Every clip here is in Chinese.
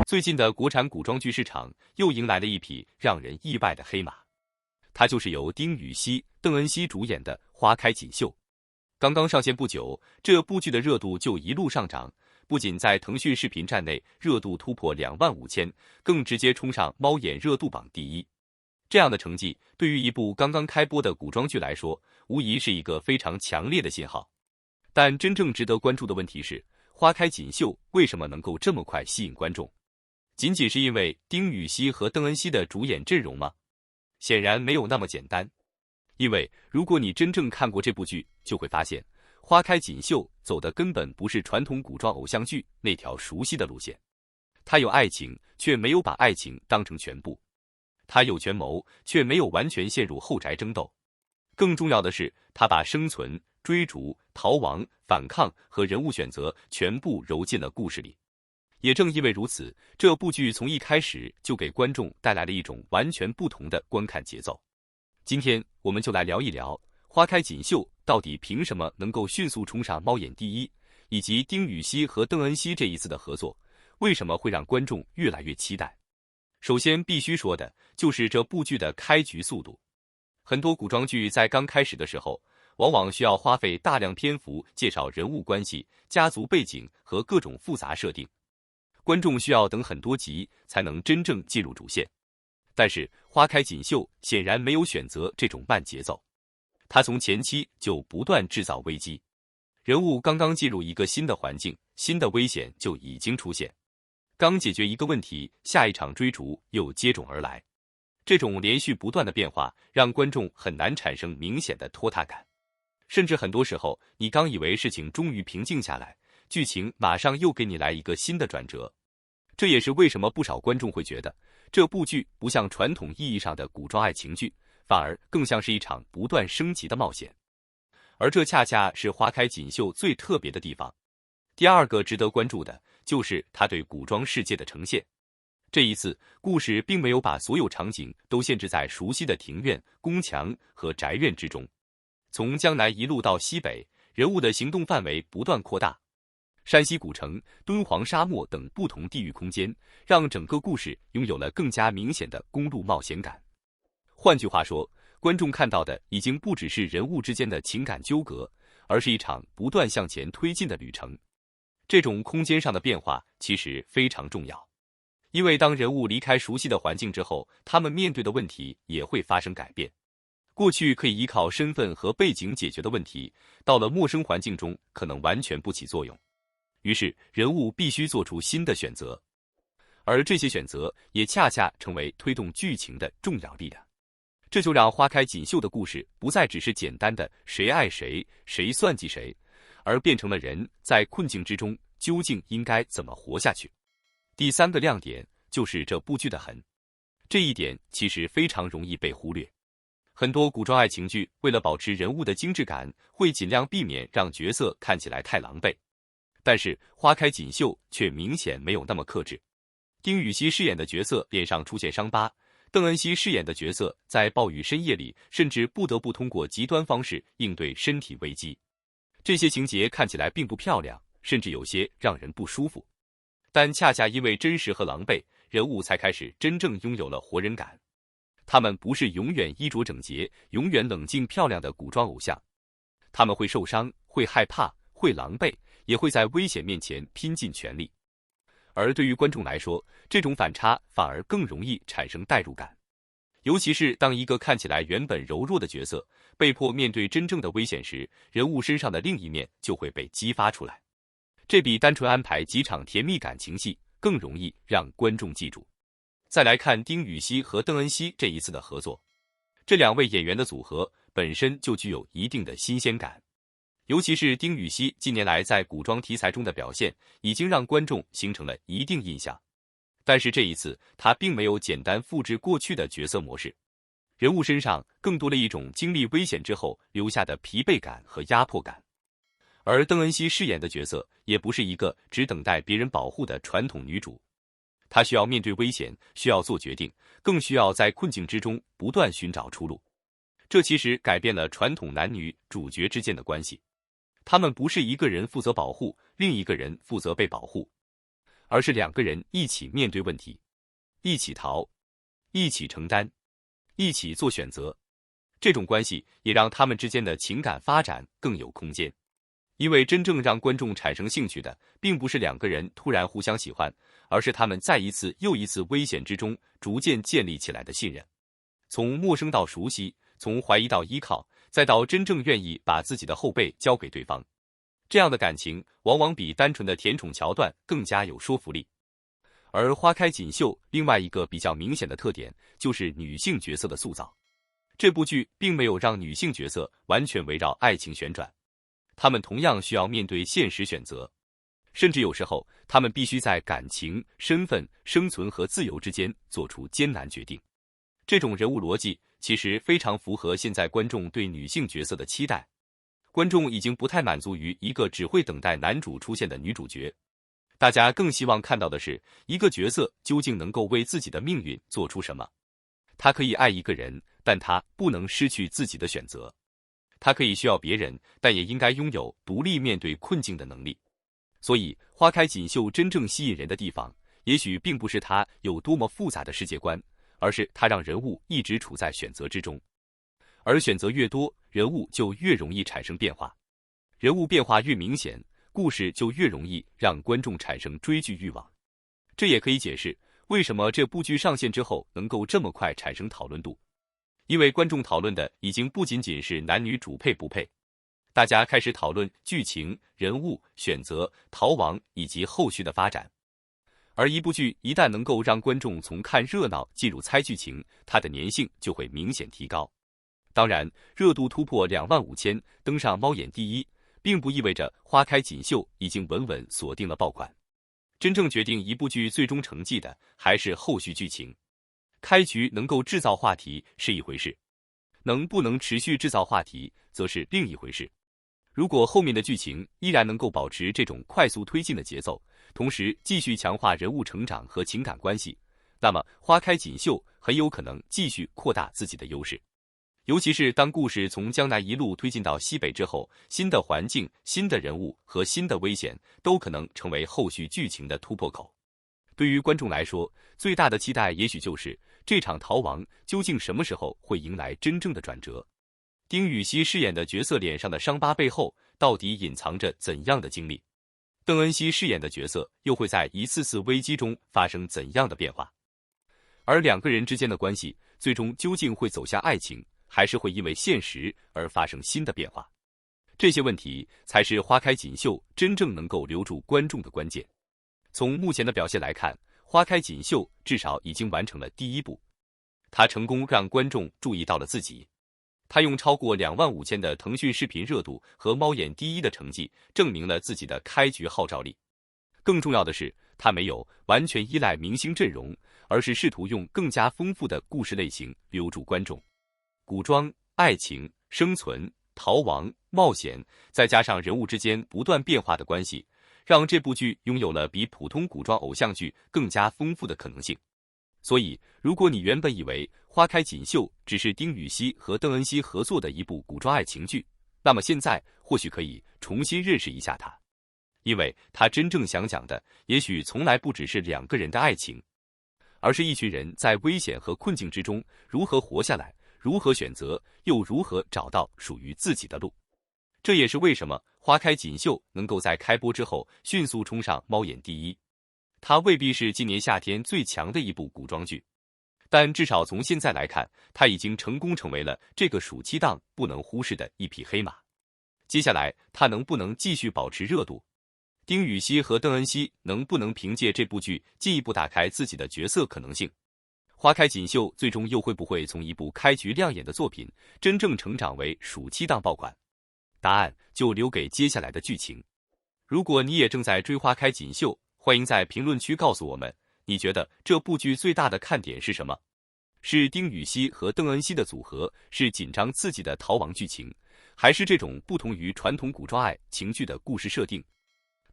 最近的国产古装剧市场又迎来了一匹让人意外的黑马，它就是由丁禹兮、邓恩熙主演的《花开锦绣》。刚刚上线不久，这部剧的热度就一路上涨，不仅在腾讯视频站内热度突破25000，更直接冲上猫眼热度榜第1。这样的成绩对于一部刚刚开播的古装剧来说，无疑是一个非常强烈的信号。但真正值得关注的问题是，《花开锦绣》为什么能够这么快吸引观众？仅仅是因为丁禹兮和邓恩熙的主演阵容吗？显然没有那么简单。因为如果你真正看过这部剧，就会发现《花开锦绣》走的根本不是传统古装偶像剧那条熟悉的路线。它有爱情，却没有把爱情当成全部；它有权谋，却没有完全陷入后宅争斗。更重要的是，它把生存、追逐、逃亡、反抗和人物选择全部揉进了故事里。也正因为如此，这部剧从一开始就给观众带来了一种完全不同的观看节奏。今天我们就来聊一聊《花开锦绣》到底凭什么能够迅速冲上猫眼第1，以及丁禹兮和邓恩熙这一次的合作，为什么会让观众越来越期待。首先必须说的就是这部剧的开局速度。很多古装剧在刚开始的时候，往往需要花费大量篇幅介绍人物关系、家族背景和各种复杂设定，观众需要等很多集才能真正进入主线。但是《花开锦绣》显然没有选择这种慢节奏，它从前期就不断制造危机，人物刚刚进入一个新的环境，新的危险就已经出现，刚解决一个问题，下一场追逐又接踵而来。这种连续不断的变化让观众很难产生明显的拖沓感，甚至很多时候你刚以为事情终于平静下来，剧情马上又给你来一个新的转折。这也是为什么不少观众会觉得这部剧不像传统意义上的古装爱情剧，反而更像是一场不断升级的冒险。而这恰恰是《花开锦绣》最特别的地方。第二个值得关注的就是它对古装世界的呈现。这一次，故事并没有把所有场景都限制在熟悉的庭院、宫墙和宅院之中。从江南一路到西北，人物的行动范围不断扩大。山西古城、敦煌沙漠等不同地域空间，让整个故事拥有了更加明显的公路冒险感。换句话说，观众看到的已经不只是人物之间的情感纠葛，而是一场不断向前推进的旅程。这种空间上的变化其实非常重要，因为当人物离开熟悉的环境之后，他们面对的问题也会发生改变。过去可以依靠身份和背景解决的问题，到了陌生环境中可能完全不起作用。于是人物必须做出新的选择，而这些选择也恰恰成为推动剧情的重要力量。这就让《花开锦绣》的故事不再只是简单的谁爱谁，谁算计谁，而变成了人在困境之中究竟应该怎么活下去。第三个亮点就是这部剧的狠，这一点其实非常容易被忽略。很多古装爱情剧为了保持人物的精致感，会尽量避免让角色看起来太狼狈。但是《花开锦绣》却明显没有那么克制。丁禹兮饰演的角色脸上出现伤疤，邓恩熙饰演的角色在暴雨深夜里甚至不得不通过极端方式应对身体危机。这些情节看起来并不漂亮，甚至有些让人不舒服。但恰恰因为真实和狼狈，人物才开始真正拥有了活人感。他们不是永远衣着整洁、永远冷静漂亮的古装偶像，他们会受伤，会害怕，会狼狈，也会在危险面前拼尽全力。而对于观众来说，这种反差反而更容易产生代入感。尤其是当一个看起来原本柔弱的角色被迫面对真正的危险时，人物身上的另一面就会被激发出来。这比单纯安排几场甜蜜感情戏更容易让观众记住。再来看丁禹兮和邓恩熙这一次的合作，这两位演员的组合本身就具有一定的新鲜感。尤其是丁禹兮近年来在古装题材中的表现，已经让观众形成了一定印象。但是这一次，他并没有简单复制过去的角色模式，人物身上更多了一种经历危险之后留下的疲惫感和压迫感。而邓恩熙饰演的角色也不是一个只等待别人保护的传统女主，她需要面对危险，需要做决定，更需要在困境之中不断寻找出路。这其实改变了传统男女主角之间的关系。他们不是一个人负责保护，另一个人负责被保护，而是两个人一起面对问题，一起逃，一起承担，一起做选择。这种关系也让他们之间的情感发展更有空间。因为真正让观众产生兴趣的，并不是两个人突然互相喜欢，而是他们在一次又一次危险之中逐渐建立起来的信任。从陌生到熟悉，从怀疑到依靠，再到真正愿意把自己的后背交给对方，这样的感情往往比单纯的甜宠桥段更加有说服力。而花开锦绣另外一个比较明显的特点，就是女性角色的塑造。这部剧并没有让女性角色完全围绕爱情旋转，她们同样需要面对现实选择，甚至有时候她们必须在感情、身份、生存和自由之间做出艰难决定。这种人物逻辑其实非常符合现在观众对女性角色的期待。观众已经不太满足于一个只会等待男主出现的女主角，大家更希望看到的是一个角色究竟能够为自己的命运做出什么。他可以爱一个人，但他不能失去自己的选择。他可以需要别人，但也应该拥有独立面对困境的能力。所以花开锦绣真正吸引人的地方，也许并不是它有多么复杂的世界观，而是它让人物一直处在选择之中。而选择越多，人物就越容易产生变化。人物变化越明显，故事就越容易让观众产生追剧欲望。这也可以解释为什么这部剧上线之后能够这么快产生讨论度。因为观众讨论的已经不仅仅是男女主配不配，大家开始讨论剧情、人物、选择、逃亡以及后续的发展。而一部剧一旦能够让观众从看热闹进入猜剧情，它的粘性就会明显提高。当然，热度突破25000，登上猫眼第一，并不意味着花开锦绣已经稳稳锁定了爆款。真正决定一部剧最终成绩的，还是后续剧情。开局能够制造话题是一回事，能不能持续制造话题则是另一回事。如果后面的剧情依然能够保持这种快速推进的节奏，同时继续强化人物成长和情感关系，那么花开锦绣很有可能继续扩大自己的优势。尤其是当故事从江南一路推进到西北之后，新的环境、新的人物和新的危险都可能成为后续剧情的突破口。对于观众来说，最大的期待也许就是这场逃亡究竟什么时候会迎来真正的转折？丁禹兮饰演的角色脸上的伤疤背后到底隐藏着怎样的经历？邓恩熙饰演的角色又会在一次次危机中发生怎样的变化？而两个人之间的关系最终究竟会走向爱情，还是会因为现实而发生新的变化？这些问题才是花开锦绣真正能够留住观众的关键。从目前的表现来看，花开锦绣至少已经完成了第一步，他成功让观众注意到了自己。他用超过25000的腾讯视频热度和猫眼第一的成绩，证明了自己的开局号召力。更重要的是，他没有完全依赖明星阵容，而是试图用更加丰富的故事类型留住观众。古装、爱情、生存、逃亡、冒险，再加上人物之间不断变化的关系，让这部剧拥有了比普通古装偶像剧更加丰富的可能性。所以，如果你原本以为《花开锦绣》只是丁禹兮和邓恩熙合作的一部古装爱情剧，那么现在或许可以重新认识一下它，因为他真正想讲的，也许从来不只是两个人的爱情，而是一群人在危险和困境之中如何活下来，如何选择，又如何找到属于自己的路。这也是为什么《花开锦绣》能够在开播之后迅速冲上猫眼第一。它未必是今年夏天最强的一部古装剧，但至少从现在来看，它已经成功成为了这个暑期档不能忽视的一匹黑马。接下来，它能不能继续保持热度？丁禹兮和邓恩熙能不能凭借这部剧进一步打开自己的角色可能性？花开锦绣最终又会不会从一部开局亮眼的作品，真正成长为暑期档爆款？答案就留给接下来的剧情。如果你也正在追花开锦绣，欢迎在评论区告诉我们，你觉得这部剧最大的看点是什么？是丁禹兮和邓恩熙的组合，是紧张刺激的逃亡剧情，还是这种不同于传统古装爱情剧的故事设定？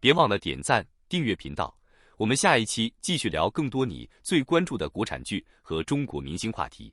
别忘了点赞、订阅频道，我们下一期继续聊更多你最关注的国产剧和中国明星话题。